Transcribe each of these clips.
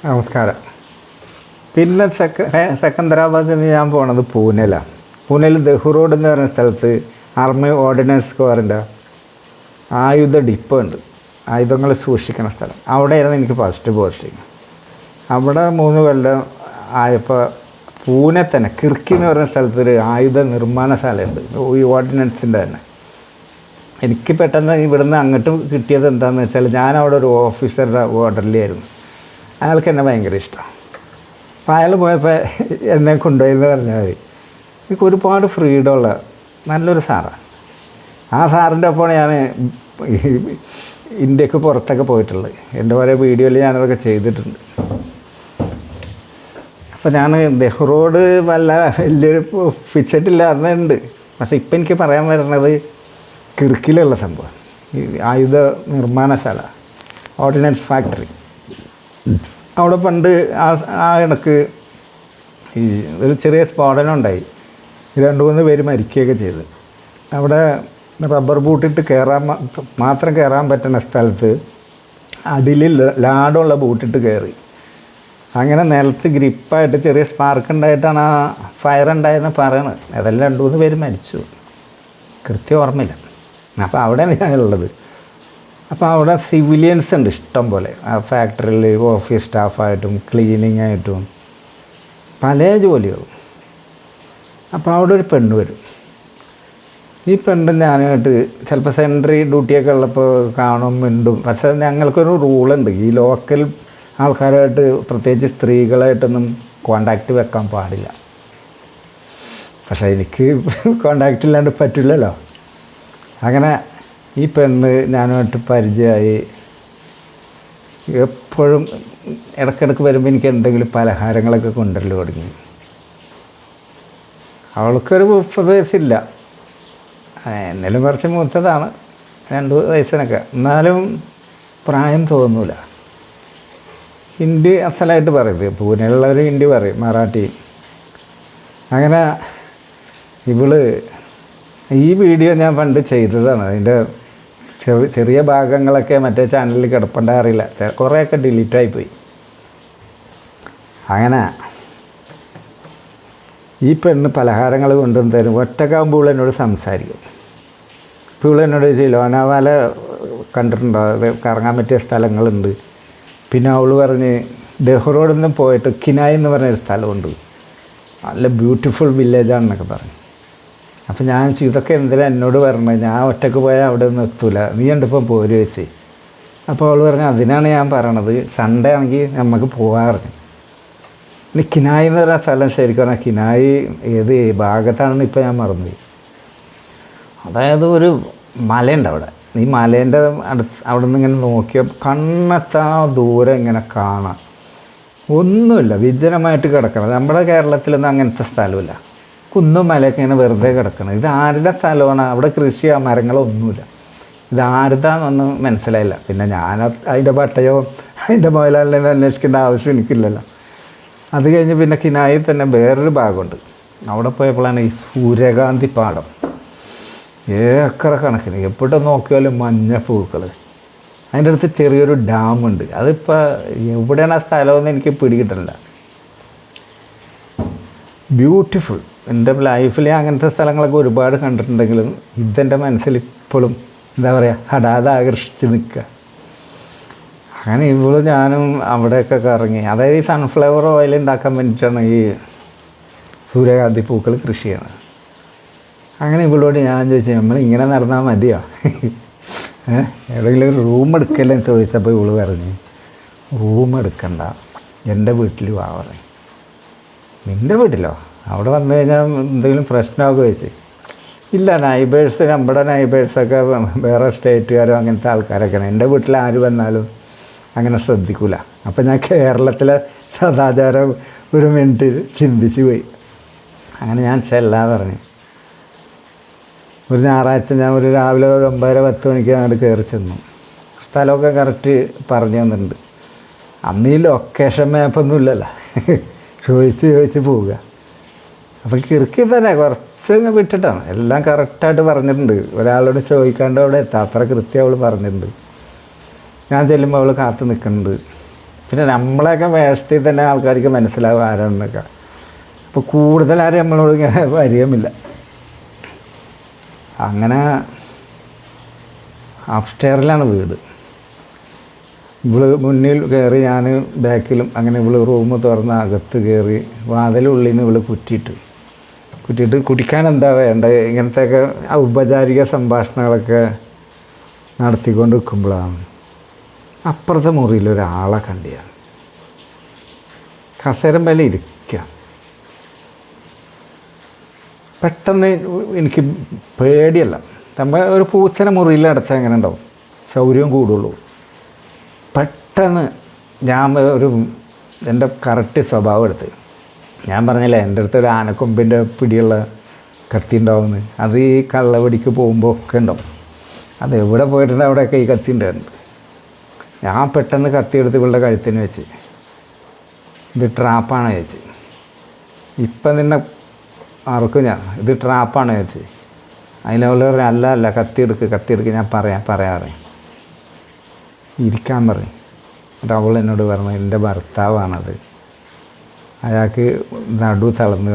നമസ്കാരം. പിന്നെ സെക്കന്ദരാബാദിൽ നിന്ന് ഞാൻ പോണത് പൂനെയിലാണ്. പൂനെയിൽ ദഹ്റോഡ് എന്ന് പറയുന്ന സ്ഥലത്ത് ആർമി ഓർഡിനൻസ് സ്ക്വയറിൻ്റെ ആയുധ ഡിപ്പോ ഉണ്ട്, ആയുധങ്ങൾ സൂക്ഷിക്കുന്ന സ്ഥലം. അവിടെയായിരുന്നു എനിക്ക് ഫസ്റ്റ് പോസ്റ്റിങ്. അവിടെ 3 കൊല്ലം ആയപ്പോൾ പൂനെ തന്നെ കിർക്കി എന്ന് പറയുന്ന സ്ഥലത്തൊരു ആയുധ നിർമ്മാണശാലയുണ്ട്, ഈ ഓർഡിനൻസിൻ്റെ തന്നെ. എനിക്ക് പെട്ടെന്ന് ഇവിടുന്ന് അങ്ങോട്ട് കിട്ടിയത് എന്താണെന്ന് വെച്ചാൽ, ഞാൻ അവിടെ ഒരു ഓഫീസറുടെ ഓർഡറിലായിരുന്നു. അയാൾക്ക് എന്നെ ഭയങ്കര ഇഷ്ടമാണ്. അപ്പോൾ അയാൾ പോയപ്പോൾ എന്നെ കൊണ്ടുപോയെന്ന് പറഞ്ഞാൽ മതി. എനിക്ക് ഒരുപാട് ഫ്രീഡമുള്ള നല്ലൊരു സാറാണ്. ആ സാറിൻ്റെ ഒപ്പമാണ് ഞാൻ ഇന്ത്യക്ക് പുറത്തൊക്കെ പോയിട്ടുള്ളത്. എൻ്റെ ഓരോ വീഡിയോയിൽ ഞാനതൊക്കെ ചെയ്തിട്ടുണ്ട്. അപ്പോൾ ഞാൻ ദഹ്റോഡ് വലിയൊരു ഫിക്സിട്ടില്ല അന്നുണ്ട്. പക്ഷേ ഇപ്പം എനിക്ക് പറയാൻ വരുന്നത് കിർക്കിലുള്ള സംഭവം, ഈ ആയുധ നിർമ്മാണശാല, ഓർഡിനൻസ് ഫാക്ടറി. അവിടെ പണ്ട് ആ ഇടക്ക് ഈ ഒരു ചെറിയ സ്ഫോടനം ഉണ്ടായി. 2-3 പേര് മരിക്കുകയൊക്കെ ചെയ്ത്. അവിടെ റബ്ബർ ബൂട്ടിട്ട് മാത്രം കയറാൻ പറ്റുന്ന സ്ഥലത്ത് അടിയിൽ ലാഡുള്ള ബൂട്ടിട്ട് കയറി. അങ്ങനെ നിലത്ത് ഗ്രിപ്പായിട്ട് ചെറിയ സ്പാർക്ക് ഉണ്ടായിട്ടാണ് ആ ഫയർ ഉണ്ടായെന്ന് പറയണത്. അതെല്ലാം 2-3 പേര് മരിച്ചു, കൃത്യം ഓർമ്മയില്ല. അപ്പോൾ അവിടെയാണ് ഞാനുള്ളത്. അപ്പോൾ അവിടെ സിവിലിയൻസ് ഉണ്ട് ഇഷ്ടം പോലെ. ആ ഫാക്ടറിയിൽ ഓഫീസ് സ്റ്റാഫായിട്ടും ക്ലീനിങ് ആയിട്ടും പല ജോലികളും. അപ്പോൾ അവിടെ ഒരു പെണ്ണ് വരും. ഈ പെണ്ണ് ഞാനായിട്ട് ചിലപ്പോൾ സെൻട്രി ഡ്യൂട്ടിയൊക്കെ ഉള്ളപ്പോൾ കാണും, മിണ്ടും. പക്ഷേ ഞങ്ങൾക്കൊരു റൂളുണ്ട്, ഈ ലോക്കൽ ആൾക്കാരായിട്ട് പ്രത്യേകിച്ച് സ്ത്രീകളായിട്ടൊന്നും കോണ്ടാക്റ്റ് വെക്കാൻ പാടില്ല. പക്ഷേ എനിക്ക് കോണ്ടാക്റ്റ് ഇല്ലാണ്ട് പറ്റില്ലല്ലോ. അങ്ങനെ ഈ പെണ്ണ് ഞാനുമായിട്ട് പരിചയമായി. എപ്പോഴും ഇടയ്ക്കിടയ്ക്ക് വരുമ്പോൾ എനിക്ക് എന്തെങ്കിലും പലഹാരങ്ങളൊക്കെ കൊണ്ടുവരൽ തുടങ്ങി. അവൾക്കൊരു 30 വയസ്സില്ല, എന്നാലും കുറച്ച് മൂത്തതാണ്, 2 വയസ്സിനൊക്കെ. എന്നാലും പ്രായം തോന്നൂല. ഹിന്ദി അസലായിട്ട് പറയും, പൂനെയിലുള്ളവർ ഹിന്ദി പറയും, മറാഠി. അങ്ങനെ ഇവള് ഈ വീഡിയോ ഞാൻ പണ്ട് ചെയ്തതാണ്. അതിൻ്റെ ചെറിയ ഭാഗങ്ങളൊക്കെ മറ്റേ ചാനലിൽ കിടപ്പണ്ട അറിയില്ല, കുറേയൊക്കെ ഡിലീറ്റായിപ്പോയി. അങ്ങനെ ഈ പെണ്ണ് പലഹാരങ്ങൾ കൊണ്ടുവന്ന് തരും. ഒറ്റക്കാകുമ്പോൾ ഇവൾ എന്നോട് സംസാരിക്കും. ഇപ്പോൾ ഇവൾ എന്നോട് ചോദിച്ചു, ലോനാവാല കണ്ടിട്ടുണ്ടോ, അത് കറങ്ങാൻ പറ്റിയ സ്ഥലങ്ങളുണ്ട്. പിന്നെ അവൾ പറഞ്ഞ് ദഹ്റോഡിൽ നിന്ന് പോയിട്ട് കിനായ് എന്ന് പറഞ്ഞൊരു സ്ഥലമുണ്ട്, നല്ല ബ്യൂട്ടിഫുൾ വില്ലേജാണെന്നൊക്കെ പറഞ്ഞു. അപ്പോൾ ഞാൻ ഇതൊക്കെ എന്തിനാണ് എന്നോട് പറഞ്ഞത്, ഞാൻ ഒറ്റക്ക് പോയാൽ അവിടെ ഒന്നും എത്തൂല, നീ കണ്ടിപ്പം പോര് വെച്ച്. അപ്പോൾ അവൾ പറഞ്ഞു, അതിനാണ് ഞാൻ പറയണത്, സൺഡേ ആണെങ്കിൽ നമുക്ക് പോകാറുണ്ട്. ഇനി കിനായ് എന്ന് പറയുന്ന സ്ഥലം ശരിക്കും പറഞ്ഞാൽ കിനായ് ഏത് ഭാഗത്താണെന്ന് ഇപ്പോൾ ഞാൻ മറന്നുപോയി. അതായത് ഒരു മലയുണ്ട് അവിടെ. ഈ മലേൻ്റെ അവിടെ നിന്ന് ഇങ്ങനെ നോക്കിയാൽ കണ്ണെത്താ ദൂരം ഇങ്ങനെ കാണാം. ഒന്നുമില്ല, വിജനമായിട്ട് കിടക്കണം. നമ്മുടെ കേരളത്തിലൊന്നും അങ്ങനത്തെ സ്ഥലമില്ല. കുന്നും മലയൊക്കെ ഇങ്ങനെ വെറുതെ കിടക്കണം. ഇത് ആരുടെ സ്ഥലമാണ്? അവിടെ കൃഷിയോ മരങ്ങളൊന്നുമില്ല. ഇത് ആരുതാന്നൊന്നും മനസ്സിലായില്ല. പിന്നെ ഞാൻ അതിൻ്റെ പട്ടയോ അതിൻ്റെ മുതലാളിനെ അന്വേഷിക്കേണ്ട ആവശ്യം എനിക്കില്ലല്ലോ. അത് കഴിഞ്ഞ് പിന്നെ കിനായിൽ തന്നെ വേറൊരു ഭാഗമുണ്ട്. അവിടെ പോയപ്പോഴാണ് ഈ സൂര്യകാന്തി പാടം, ഏക്കറ കണക്കിന് എപ്പോഴും നോക്കിയാലും മഞ്ഞ പൂക്കൾ. അതിൻ്റെ അടുത്ത് ചെറിയൊരു ഡാമുണ്ട്. അതിപ്പോൾ എവിടെയാണ് ആ സ്ഥലമെന്ന് എനിക്ക് പിടികിട്ടില്ല. ബ്യൂട്ടിഫുൾ. എൻ്റെ ലൈഫിൽ അങ്ങനത്തെ സ്ഥലങ്ങളൊക്കെ ഒരുപാട് കണ്ടിട്ടുണ്ടെങ്കിലും ഇതെൻ്റെ മനസ്സിൽ ഇപ്പോഴും എന്താ പറയുക, ഹഠാത് ആകർഷിച്ച് നിൽക്കുക. അങ്ങനെ ഇവളും ഞാനും അവിടെയൊക്കെ കറങ്ങി. അതായത് ഈ സൺഫ്ലവർ ഓയിൽ ഉണ്ടാക്കാൻ വേണ്ടിയിട്ടാണ് ഈ സൂര്യകാന്തി പൂക്കൾ കൃഷി ചെയ്യണത്. അങ്ങനെ ഇവളോട് ഞാൻ ചോദിച്ചു, നമ്മളിങ്ങനെ നടന്നാൽ മതിയോ, എവിടെയെങ്കിലും ഒരു റൂം എടുക്കല്ലെന്ന് ചോദിച്ചപ്പോൾ ഇവള് പറഞ്ഞു, റൂം എടുക്കണ്ട, എൻ്റെ വീട്ടിൽ വാ പറഞ്ഞു. നിൻ്റെ വീട്ടിലോ? അവിടെ വന്നു കഴിഞ്ഞാൽ എന്തെങ്കിലും പ്രശ്നമൊക്കെ വെച്ച്. ഇല്ല, നൈബേഴ്സ്, നമ്മുടെ നൈബേഴ്സൊക്കെ വേറെ സ്റ്റേറ്റുകാരോ അങ്ങനത്തെ ആൾക്കാരൊക്കെയാണ്. എൻ്റെ വീട്ടിൽ ആര് വന്നാലും അങ്ങനെ ശ്രദ്ധിക്കില്ല. അപ്പം ഞാൻ കേരളത്തിലെ സദാചാരം ഒരു മിനിറ്റ് ചിന്തിച്ച് പോയി. അങ്ങനെ ഞാൻ ചെല്ലാൻ പറഞ്ഞു. ഒരു ഞായറാഴ്ച ഞാൻ ഒരു രാവിലെ 9-10 മണിക്ക് അങ്ങോട്ട് കയറി ചെന്നു. സ്ഥലമൊക്കെ കറക്റ്റ് പറഞ്ഞു തന്നിട്ടുണ്ട്. അന്ന് ഈ ലൊക്കേഷൻ മാപ്പൊന്നും ഇല്ലല്ലോ, ചോദിച്ച് പോവുക. അപ്പോൾ കിറുക്കി തന്നെ കുറച്ച് വിട്ടിട്ടാണ് എല്ലാം കറക്റ്റായിട്ട് പറഞ്ഞിട്ടുണ്ട്. ഒരാളോട് ചോദിക്കാണ്ട് അവിടെ എത്താം, അത്ര കൃത്യം അവൾ പറഞ്ഞിട്ടുണ്ട്. ഞാൻ ചെല്ലുമ്പോൾ അവൾ കാത്തു നിൽക്കുന്നുണ്ട്. പിന്നെ നമ്മളെയൊക്കെ വേഷത്തിൽ തന്നെ ആൾക്കാർക്ക് മനസ്സിലാവും ആരാണെന്നൊക്കെ. അപ്പോൾ കൂടുതൽ ആരും നമ്മളോട് ഇങ്ങനെ പരിചയമില്ല. അങ്ങനെ അപ്സ്റ്റെയറിലാണ് വീട്. ഇവള് മുന്നിൽ കയറി, ഞാൻ ബാക്കിലും. അങ്ങനെ ഇവള് റൂം തുറന്ന് അകത്ത് കയറി വാതിലുള്ളിൽ നിന്ന് ഇവള് കുറ്റിയിട്ട് കുടിക്കാൻ എന്താ വേണ്ടത്, ഇങ്ങനത്തെയൊക്കെ ഔപചാരിക സംഭാഷണങ്ങളൊക്കെ നടത്തിക്കൊണ്ട് നിൽക്കുമ്പോഴാണ് അപ്പുറത്തെ മുറിയിൽ ഒരാളെ കണ്ടിയാണ് കസേരം മേലെ ഇരിക്കുക. പെട്ടെന്ന് എനിക്ക് പേടിയല്ല, നമ്മൾ ഒരു പൂച്ചനെ മുറിയിൽ അടച്ചാൽ എങ്ങനെ ഉണ്ടാവും, സൗകര്യം കൂടുള്ളൂ. പെട്ടെന്ന് ഞാൻ എൻ്റെ കറക്റ്റ് സ്വഭാവം എടുത്ത്, ഞാൻ പറഞ്ഞില്ലേ എൻ്റെ അടുത്ത് ഒരു ആനക്കൊമ്പിൻ്റെ പിടിയുള്ള കത്തി ഉണ്ടാവുമെന്ന്, അത് ഈ കള്ളവടിക്ക് പോകുമ്പോൾ ഒക്കെ ഉണ്ടാവും. അത് എവിടെ പോയിട്ടുണ്ട് അവിടെയൊക്കെ ഈ കത്തി ഉണ്ടായിരുന്നു. ഞാൻ പെട്ടെന്ന് കത്തി എടുത്ത് ഇവളുടെ കഴുത്തിന് വെച്ച്, ഇത് ട്രാപ്പാണ് ചോദിച്ച്. ഇപ്പം നിന്നെ ആർക്കും ഞാൻ ഇത് ട്രാപ്പാണ് ചോദിച്ച്. അതിനവൾ പറഞ്ഞു അല്ല കത്തി എടുക്ക്, ഞാൻ പറയാറേ ഇരിക്കാൻ പറയും. എന്നിട്ട് അവൾ എന്നോട് പറഞ്ഞു എൻ്റെ ഭർത്താവാണത്, അയാൾക്ക് നടു തളർന്ന്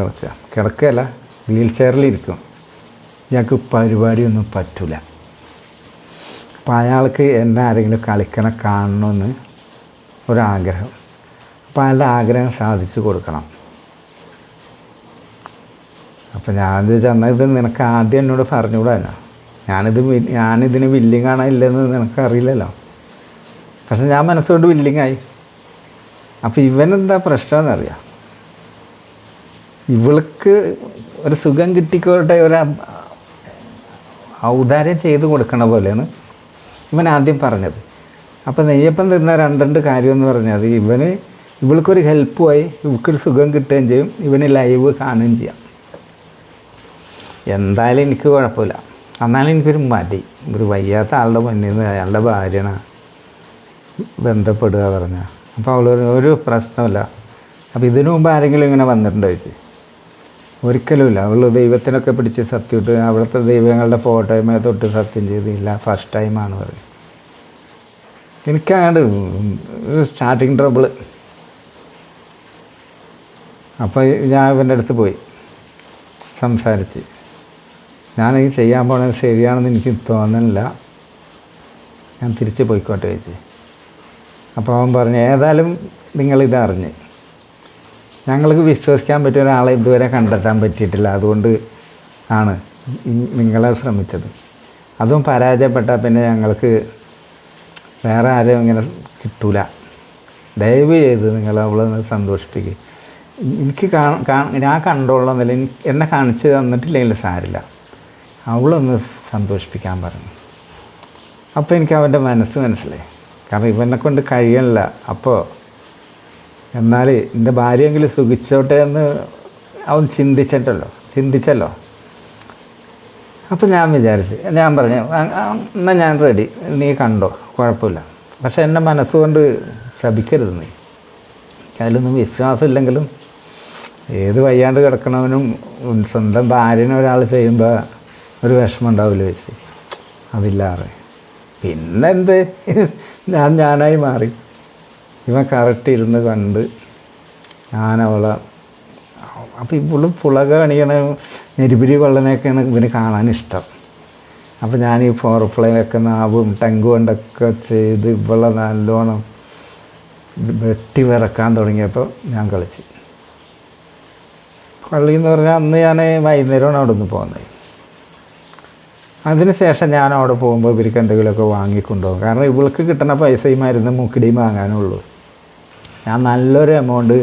കിടക്കുകയല്ല, വീൽ ചെയറിലിരിക്കും, ഇയാൾക്ക് പരിപാടിയൊന്നും പറ്റില്ല. അപ്പോൾ അയാൾക്ക് എന്നെ ആരെങ്കിലും കളിക്കണം കാണണമെന്ന് ഒരാഗ്രഹം. അപ്പോൾ അയാളുടെ ആഗ്രഹം സാധിച്ചു കൊടുക്കണം. അപ്പോൾ ഞാനിത് ചെന്നത് നിനക്ക് ആദ്യം എന്നോട് പറഞ്ഞുകൂടാ, ഞാനിതിന് വില്ലിങ് ആണോ ഇല്ലെന്ന് നിനക്കറിയില്ലല്ലോ. പക്ഷെ ഞാൻ മനസ്സുകൊണ്ട് വില്ലിങ്ങായി. അപ്പോൾ ഇവനെന്താ പ്രശ്നമെന്നറിയാം, ഇവൾക്ക് ഒരു സുഖം കിട്ടിക്കോട്ടെ, ഒരു ഔദാര്യം ചെയ്ത് കൊടുക്കണ പോലെയാണ് ഇവൻ ആദ്യം പറഞ്ഞത്. അപ്പോൾ നെയ്യപ്പം തരുന്ന രണ്ട് കാര്യമെന്ന് പറഞ്ഞത്, ഇവൾക്കൊരു ഹെൽപ്പുമായി, ഇവൾക്കൊരു സുഖം കിട്ടുകയും ചെയ്യും, ഇവന് ലൈവ് കാണുകയും ചെയ്യാം. എന്തായാലും എനിക്ക് കുഴപ്പമില്ല. എന്നാലും എനിക്കൊരു മടി, ഒരു വയ്യാത്ത ആളുടെ മുന്നിൽ നിന്ന് അയാളുടെ ഭാര്യനെ ബന്ധപ്പെടുക പറഞ്ഞാൽ. അപ്പോൾ അവൾ ഒരു പ്രശ്നമില്ല. അപ്പോൾ ഇതിനു മുമ്പ് ആരെങ്കിലും ഇങ്ങനെ വന്നിട്ടുണ്ടോ ചോദിച്ച്, ഒരിക്കലുമില്ല. അവൾ ദൈവത്തിനൊക്കെ പിടിച്ച് സത്യമിട്ട് അവിടുത്തെ ദൈവങ്ങളുടെ ഫോട്ടോയുമേ തൊട്ട് സത്യം ചെയ്തില്ല, ഫസ്റ്റ് ടൈമാണ് പറയും. എനിക്കങ്ങോട്ട് ഒരു സ്റ്റാർട്ടിങ് ട്രബിള്. അപ്പോൾ ഞാൻ ഇവൻ്റെ അടുത്ത് പോയി സംസാരിച്ച്, ഞാനീ ചെയ്യാൻ പോണത് ശരിയാണെന്ന് എനിക്ക് തോന്നുന്നില്ല, ഞാൻ തിരിച്ച് പോയിക്കോട്ടെ ചോദിച്ചു. അപ്പോൾ അവൻ പറഞ്ഞു ഏതായാലും നിങ്ങളിതറിഞ്ഞ്, ഞങ്ങൾക്ക് വിശ്വസിക്കാൻ പറ്റിയ ഒരാളെ ഇതുവരെ കണ്ടെത്താൻ പറ്റിയിട്ടില്ല, അതുകൊണ്ട് ആണ് നിങ്ങളെ ശ്രമിച്ചത്. അതും പരാജയപ്പെട്ടാൽ പിന്നെ ഞങ്ങൾക്ക് വേറെ ആരും ഇങ്ങനെ കിട്ടൂല. ദയവ് ചെയ്ത് നിങ്ങൾ അവളെ സന്തോഷിപ്പിക്കുക. എനിക്ക് ഞാൻ കണ്ടോളന്നില്ല, എന്നെ കാണിച്ച് തന്നിട്ടില്ലെങ്കിൽ സാരില്ല, അവളൊന്ന് സന്തോഷിപ്പിക്കാൻ പറഞ്ഞു. അപ്പോൾ എനിക്ക് അവൻ്റെ മനസ്സിലായി, കാരണം ഇവനെ കൊണ്ട് കഴിയണില്ല. അപ്പോൾ എന്നാൽ എൻ്റെ ഭാര്യയെങ്കിലും സുഖിച്ചോട്ടെ എന്ന് അവൻ ചിന്തിച്ചല്ലോ. അപ്പോൾ ഞാൻ വിചാരിച്ച്, ഞാൻ പറഞ്ഞു എന്നാൽ ഞാൻ റെഡി, നീ കണ്ടോ, കുഴപ്പമില്ല. പക്ഷെ എൻ്റെ മനസ്സുകൊണ്ട് ശപിക്കരുത് നീ. അതിലൊന്നും വിശ്വാസമില്ലെങ്കിലും ഏത് വയ്യാണ്ട് കിടക്കണവനും സ്വന്തം ഭാര്യനെ ഒരാൾ ചെയ്യുമ്പോൾ ഒരു വിഷമം ഉണ്ടാവില്ല വെച്ച്, അതില്ലാറെ. പിന്നെന്ത്, ഞാനായി മാറി. ഇവൻ കറക്റ്റ് ഇരുന്ന് കണ്ട് ഞാനവളെ. അപ്പോൾ ഇവളും പുളക കണിക്കണ നെരിപിരി കൊള്ളനെയൊക്കെയാണ് ഇവന് കാണാനിഷ്ടം. അപ്പോൾ ഞാൻ ഈ ഫോർപ്ലേ ഒക്കെ നാവും ടങ്ക് കൊണ്ടൊക്കെ ചെയ്ത് ഇവളെ നല്ലോണം വെട്ടി വിറക്കാൻ തുടങ്ങിയപ്പോൾ ഞാൻ കളിച്ച്. കളിയെന്ന് പറഞ്ഞാൽ അന്ന് ഞാൻ വൈകുന്നേരമാണ് അവിടെ നിന്ന് പോകുന്നത്. അതിന് ശേഷം ഞാൻ അവിടെ പോകുമ്പോൾ ഇവർക്ക് എന്തെങ്കിലുമൊക്കെ വാങ്ങിക്കൊണ്ടുപോകും. കാരണം ഇവൾക്ക് കിട്ടുന്ന പൈസയും മരുന്ന് മുക്കിടിയും വാങ്ങാനുള്ളൂ. ഞാൻ നല്ലൊരു എമൗണ്ട്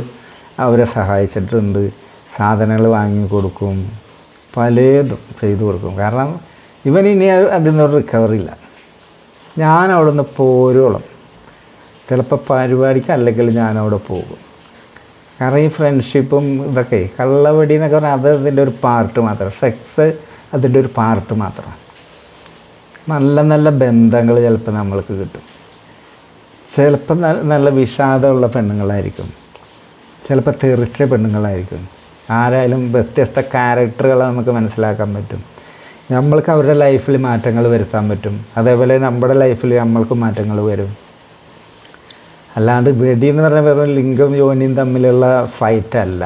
അവരെ സഹായിച്ചിട്ടുണ്ട്. സാധനങ്ങൾ വാങ്ങിക്കൊടുക്കും, പലതും ചെയ്തു കൊടുക്കും. കാരണം ഇവനിനി അതിൽ നിന്നൊരു റിക്കവറി ഇല്ല. ഞാൻ അവിടെ നിന്ന് പോരോളം ചിലപ്പോൾ പരിപാടിക്ക് അല്ലെങ്കിൽ ഞാനവിടെ പോകും. കാരണം ഈ ഫ്രണ്ട്ഷിപ്പും ഇതൊക്കെ കള്ളവടി എന്നൊക്കെ പറഞ്ഞാൽ അത് അതിൻ്റെ ഒരു പാർട്ട് മാത്രം, സെക്സ് അതിൻ്റെ ഒരു പാർട്ട് മാത്രം. നല്ല നല്ല ബന്ധങ്ങൾ ചിലപ്പോൾ നമ്മൾക്ക് കിട്ടും. ചിലപ്പോൾ നല്ല വിഷാദമുള്ള പെണ്ണുങ്ങളായിരിക്കും, ചിലപ്പോൾ തെറിച്ച പെണ്ണുങ്ങളായിരിക്കും. ആരായാലും വ്യത്യസ്ത ക്യാരക്ടറുകൾ നമുക്ക് മനസ്സിലാക്കാൻ പറ്റും. നമ്മൾക്ക് അവരുടെ ലൈഫിൽ മാറ്റങ്ങൾ വരുത്താൻ പറ്റും. അതേപോലെ നമ്മുടെ ലൈഫിൽ നമ്മൾക്ക് മാറ്റങ്ങൾ വരും. അല്ലാണ്ട് വെടി എന്ന് പറഞ്ഞാൽ വെറും ലിംഗം യോനിയും തമ്മിലുള്ള ഫൈറ്റല്ല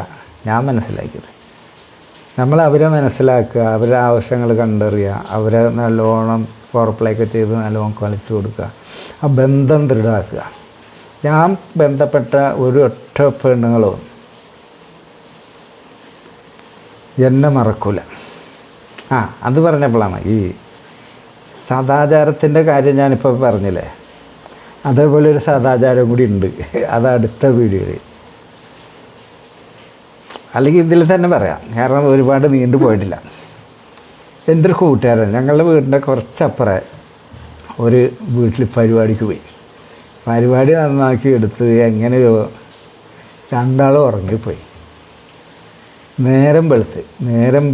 ഞാൻ മനസ്സിലാക്കിയത്. നമ്മൾ അവരെ മനസ്സിലാക്കുക, അവരുടെ ആവശ്യങ്ങൾ കണ്ടറിയുക, അവരെ നല്ലോണം ഫോർപ്ലേക്ക് ചെയ്ത് നല്ലോണം കളിച്ചു കൊടുക്കുക, ആ ബന്ധം ദൃഢമാക്കുക. ഞാൻ ബന്ധപ്പെട്ട ഒരു ഒറ്റ പെണ്ണുങ്ങളും എന്നെ മറക്കൂല. അത് പറഞ്ഞപ്പോഴാണ് ഈ സദാചാരത്തിൻ്റെ കാര്യം ഞാനിപ്പോൾ പറഞ്ഞില്ലേ, അതേപോലെ ഒരു സദാചാരം കൂടി ഉണ്ട്. അത് അടുത്ത വീഡിയോയിൽ, അല്ലെങ്കിൽ ഇതിൽ തന്നെ പറയാം, കാരണം ഒരുപാട് നീണ്ടു പോയിട്ടില്ല. എൻ്റെ ഒരു കൂട്ടുകാരൻ ഞങ്ങളുടെ വീടിൻ്റെ കുറച്ചപ്പുറം ഒരു വീട്ടിൽ പരിപാടിക്ക് പോയി. പരിപാടി നന്നാക്കി എടുത്ത് എങ്ങനെയോ രണ്ടാളും ഉറങ്ങിപ്പോയി. നേരം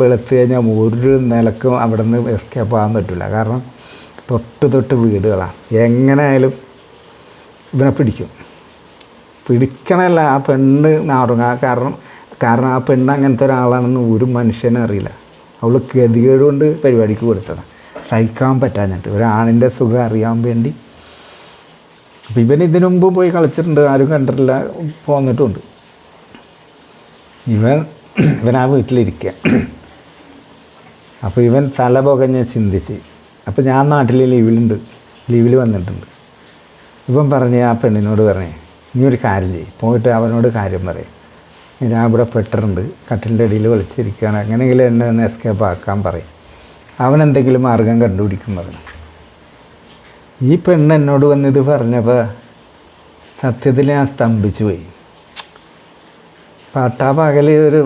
വെളുത്ത് കഴിഞ്ഞാൽ ഒരു നിലക്കും അവിടെ നിന്ന് എസ്കേപ്പ് ആകാൻ പറ്റില്ല. കാരണം തൊട്ട് വീടുകളാണ്. എങ്ങനെയായാലും ഇവനെ പിടിക്കണമല്ല, ആ പെണ്ണ് നാറുങ്ങ. കാരണം ആ പെണ്ണ് അങ്ങനത്തെ ഒരാളാണെന്ന് ഒരു മനുഷ്യനും അറിയില്ല. അവൾ ഗതികേട് കൊണ്ട് പരിപാടിക്ക് കൊടുത്തതാണ്, സഹിക്കാൻ പറ്റാഞ്ഞിട്ട്, ഒരാണിൻ്റെ സുഖം അറിയാൻ വേണ്ടി. അപ്പോൾ ഇവൻ ഇതിനു മുമ്പ് പോയി കളിച്ചിട്ടുണ്ട്, ആരും കണ്ടിട്ടില്ല, പോന്നിട്ടുമുണ്ട്. ഇവൻ ആ വീട്ടിലിരിക്കുക. അപ്പോൾ ഇവൻ തല പുകഞ്ഞ് ചിന്തിച്ച്, അപ്പോൾ ഞാൻ നാട്ടിൽ ലീവിൽ വന്നിട്ടുണ്ട്. ഇവൻ പറഞ്ഞ് ആ പെണ്ണിനോട് പറഞ്ഞേ, നീ ഒരു കാര്യം ചെയ്യും, പോയിട്ട് അവനോട് കാര്യം പറയും, ഞാൻ ഇവിടെ പെട്ടിട്ടുണ്ട്, കട്ടിലിൻ്റെ അടിയിൽ വിളിച്ചിരിക്കുകയാണ്, എങ്ങനെയെങ്കിലും എന്നെ ഒന്ന് എസ്കേപ്പ് ആക്കാൻ പറയും. അവൻ എന്തെങ്കിലും മാർഗം കണ്ടുപിടിക്കുന്നത്. ഈ പെണ്ണ് എന്നോട് വന്നിത് പറഞ്ഞപ്പോൾ സത്യത്തിൽ ഞാൻ സ്തംഭിച്ചു പോയി. പകൽ ഒരു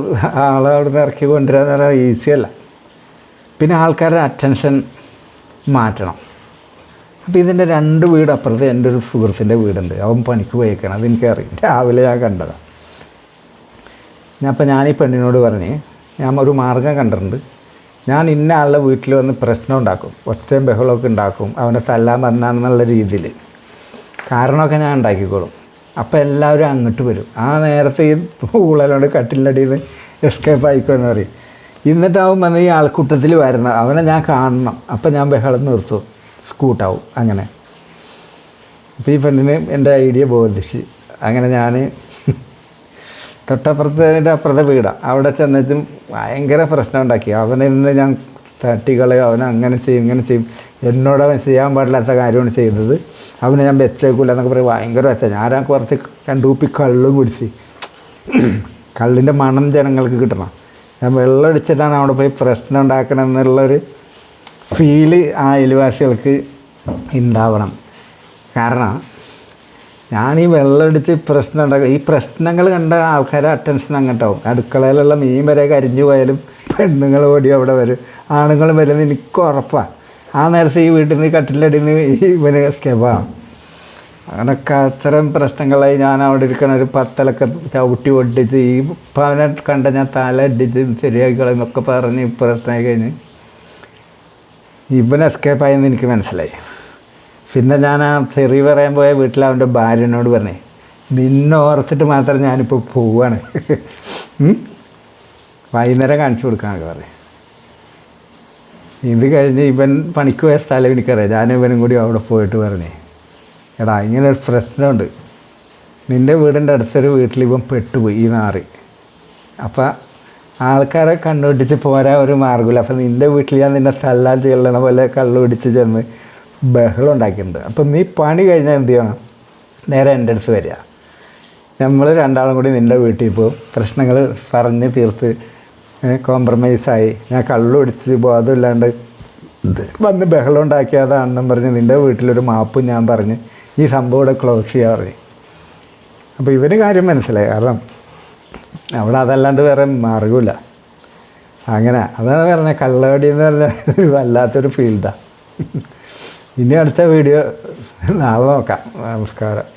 ആളെ അവിടെ നിന്ന് ഇറക്കി കൊണ്ടുവരാന്ന് പറഞ്ഞാൽ ഈസിയല്ല. പിന്നെ ആൾക്കാരുടെ അറ്റൻഷൻ മാറ്റണം. അപ്പോൾ ഇതിൻ്റെ 2 വീട് അപ്പുറത്ത് എൻ്റെ ഒരു സുഹൃത്തിൻ്റെ വീടുണ്ട്. അവൻ പണിക്ക് പോയേക്കണം, അതെനിക്കറിയാം, രാവിലെ ഞാൻ കണ്ടതാണ്. അപ്പോൾ ഞാൻ ഈ പെണ്ണിനോട് പറഞ്ഞ്, ഞാൻ ഒരു മാർഗം കണ്ടിട്ടുണ്ട്, ഞാൻ ഇന്ന ആളുടെ വീട്ടിൽ വന്ന് പ്രശ്നം ഉണ്ടാക്കും, ഒച്ചയും ബഹളമൊക്കെ ഉണ്ടാക്കും, അവനെ തല്ലാൻ വന്നാണെന്നുള്ള രീതിയിൽ കാരണമൊക്കെ ഞാൻ ഉണ്ടാക്കിക്കോളും. അപ്പോൾ എല്ലാവരും അങ്ങോട്ട് വരും. ആ നേരത്തെ ഈ ഊളലോട് കട്ടിലിൻ്റെ അടിയിൽ നിന്ന് എസ്കേപ്പ് ആയിക്കോന്ന് പറയും. എന്നിട്ടാവും വന്ന് ഈ ആൾക്കൂട്ടത്തിൽ വരണം, അവനെ ഞാൻ കാണണം, അപ്പം ഞാൻ ബഹളം നിർത്തും, സ്കൂട്ടാവും. അങ്ങനെ അപ്പോൾ ഈ എൻ്റെ ഐഡിയ ബോധിച്ച് അങ്ങനെ ഞാൻ അപ്പുറത്തെ വീടാണ്, അവിടെ ചെന്നിട്ടും ഭയങ്കര പ്രശ്നം ഉണ്ടാക്കി. അവനെ ഇന്ന് ഞാൻ തട്ടികളയും, അവനെ അങ്ങനെ ചെയ്യും ഇങ്ങനെ ചെയ്യും, എന്നോട് അവൻ ചെയ്യാൻ പാടില്ലാത്ത കാര്യമാണ് ചെയ്തത്, അവനെ ഞാൻ വെച്ചേക്കില്ല എന്നൊക്കെ പറയും. ഭയങ്കര വെച്ച ഞാൻ കുറച്ച് 2 കുപ്പി കള്ളും കുടിച്ച്, കള്ളിൻ്റെ മണം ജനങ്ങൾക്ക് കിട്ടണം, ഞാൻ വെള്ളം അടിച്ചിട്ടാണ് അവിടെ പോയി പ്രശ്നം ഉണ്ടാക്കണം എന്നുള്ളൊരു ഫീല് ആ അയൽവാസികൾക്ക് ഉണ്ടാവണം. കാരണം ഞാൻ ഈ വെള്ളമടിച്ച് പ്രശ്നം ഉണ്ടാക്കുക, ഈ പ്രശ്നങ്ങൾ കണ്ട ആൾക്കാരെ അറ്റൻഷൻ അങ്ങോട്ടാവും. അടുക്കളയിലുള്ള മീൻ വരെ കരിഞ്ഞു പോയാലും പെണ്ണുങ്ങൾ ഓടി അവിടെ വരും, ആണുങ്ങൾ വരുന്നത് എനിക്ക് ഉറപ്പാണ്. ആ നേരത്തെ ഈ വീട്ടിൽ നിന്ന് കട്ടിലടിയിൽ നിന്ന് ഇവന് എസ്കേപ്പാണ്. അങ്ങനെയൊക്കെ അത്തരം പ്രശ്നങ്ങളായി ഞാൻ അവിടെ ഇരിക്കണ ഒരു 10 ചവിട്ടി ഒട്ടിച്ച്, ഈ അവനെ കണ്ട ഞാൻ തല അടിച്ച് ശരിയാക്കി കളയുന്നൊക്കെ പറഞ്ഞ് പ്രശ്നമായി കഴിഞ്ഞ് ഇവൻ എസ്കേപ്പായെന്ന് എനിക്ക് മനസ്സിലായി. പിന്നെ ഞാൻ ആ തെറി പറയാൻ പോയ വീട്ടിൽ അവൻ്റെ ഭാര്യനോട് പറഞ്ഞേ, നിന്നെ ഓർത്തിട്ട് മാത്രം ഞാനിപ്പോൾ പോവാണ്, വൈകുന്നേരം കാണിച്ചു കൊടുക്കാനൊക്കെ പറയും. ഇത് കഴിഞ്ഞ് ഇവൻ പണിക്ക് പോയ സ്ഥലം എനിക്കറിയാം. ഞാനും ഇവനും കൂടി അവിടെ പോയിട്ട് പറഞ്ഞേ, എടാ ഇങ്ങനെ ഒരു പ്രശ്നമുണ്ട്, നിൻ്റെ വീടിൻ്റെ അടുത്തൊരു വീട്ടിൽ ഇവൻ പെട്ടുപോയി ഈ നാറി. അപ്പം ആൾക്കാരെ കണ്ടുപിടിച്ച് പോരാ ഒരു മാർഗ്ഗമില്ല. അപ്പം നിൻ്റെ വീട്ടിൽ ഞാൻ നിന്നെ തല്ലാൻ ചെല്ലണ പോലെ കള്ളു പിടിച്ച് ചെന്ന് ബഹളം ഉണ്ടാക്കിയിട്ടുണ്ട്. അപ്പം നീ പണി കഴിഞ്ഞാൽ എന്ത് ചെയ്യണം, നേരെ എൻ്റെ അടുത്ത് വരിക, നമ്മൾ രണ്ടാളും കൂടി നിൻ്റെ വീട്ടിൽ പോകും, പ്രശ്നങ്ങൾ പറഞ്ഞ് തീർത്ത് കോംപ്രമൈസായി, ഞാൻ കള്ളു പിടിച്ച് ബോധമില്ലാണ്ട് വന്ന് ബഹളം ഉണ്ടാക്കിയതാണെന്നും പറഞ്ഞ് നിൻ്റെ വീട്ടിലൊരു മാപ്പും ഞാൻ പറഞ്ഞ് ഈ സംഭവം ഇവിടെ ക്ലോസ് ചെയ്യാൻ പറഞ്ഞു. അപ്പോൾ ഇവന് കാര്യം മനസ്സിലായി, കാരണം അവിടെ അതല്ലാണ്ട് വേറെ മാർഗമില്ല. അങ്ങനെ അതാണ് പറഞ്ഞത്, കള്ളവടി എന്ന് പറഞ്ഞാൽ വല്ലാത്തൊരു ഫീൽഡാണ്. ഇനി അടുത്ത വീഡിയോ നാളെ നോക്കാം. നമസ്കാരം.